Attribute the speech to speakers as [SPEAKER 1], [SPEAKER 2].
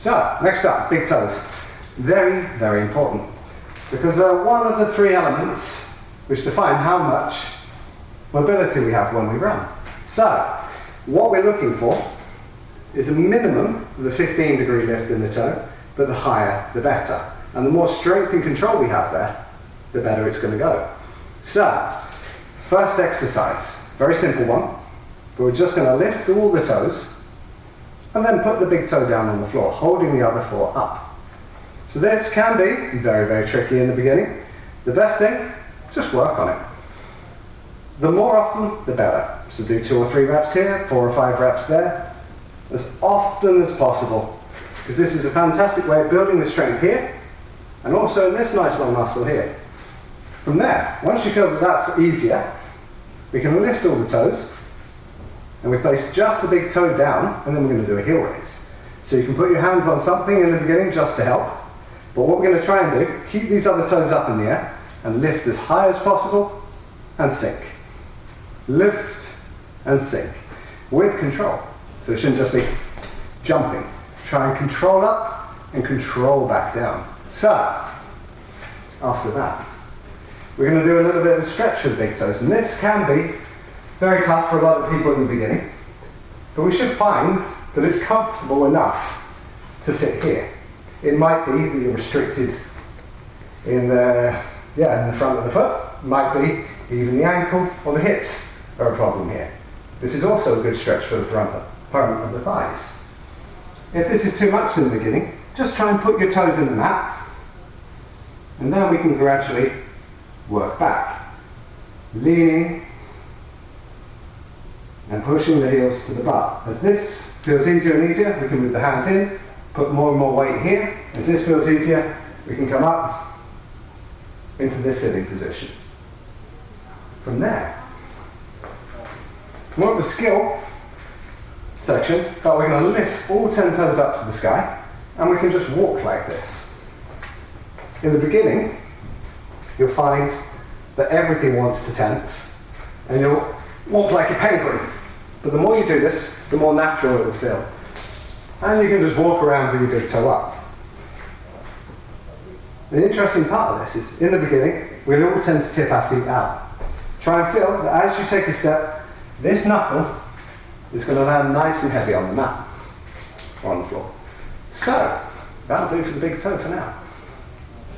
[SPEAKER 1] So, next up, big toes. Very, very important, because they're one of the three elements which define how much mobility we have when we run. So, what we're looking for is a minimum of a 15-degree lift in the toe, but the higher, the better. And the more strength and control we have there, the better it's going to go. So, first exercise, very simple one, but we're just going to lift all the toes and then put the big toe down on the floor, holding the other four up. So this can be very, very tricky in the beginning. The best thing, just work on it. The more often, the better. So do 2 or 3 reps here, 4 or 5 reps there, as often as possible, because this is a fantastic way of building the strength here, and also in this nice long muscle here. From there, once you feel that that's easier, we can lift all the toes, and we place just the big toe down, and then we're going to do a heel raise. So you can put your hands on something in the beginning just to help, but what we're going to try and do, keep these other toes up in the air, and lift as high as possible, and sink. Lift and sink, with control. So it shouldn't just be jumping. Try and control up, and control back down. So, after that, we're going to do a little bit of a stretch for the big toes, and this can be very tough for a lot of people in the beginning, but we should find that it's comfortable enough to sit here. It might be that you're restricted in the front of the foot. It might be even the ankle or the hips are a problem here. This is also a good stretch for the front of the thighs. If this is too much in the beginning, just try and put your toes in the mat, and then we can gradually work back, leaning and pushing the heels to the butt. As this feels easier and easier, we can move the hands in, put more and more weight here. As this feels easier, we can come up into this sitting position. From there, more of a skill section, but we're going to lift all 10 toes up to the sky, and we can just walk like this. In the beginning, you'll find that everything wants to tense, and you'll walk like a penguin. But the more you do this, the more natural it will feel. And you can just walk around with your big toe up. The interesting part of this is, in the beginning, we'll all tend to tip our feet out. Try and feel that as you take a step, this knuckle is going to land nice and heavy on the mat, or on the floor. So, that'll do for the big toe for now.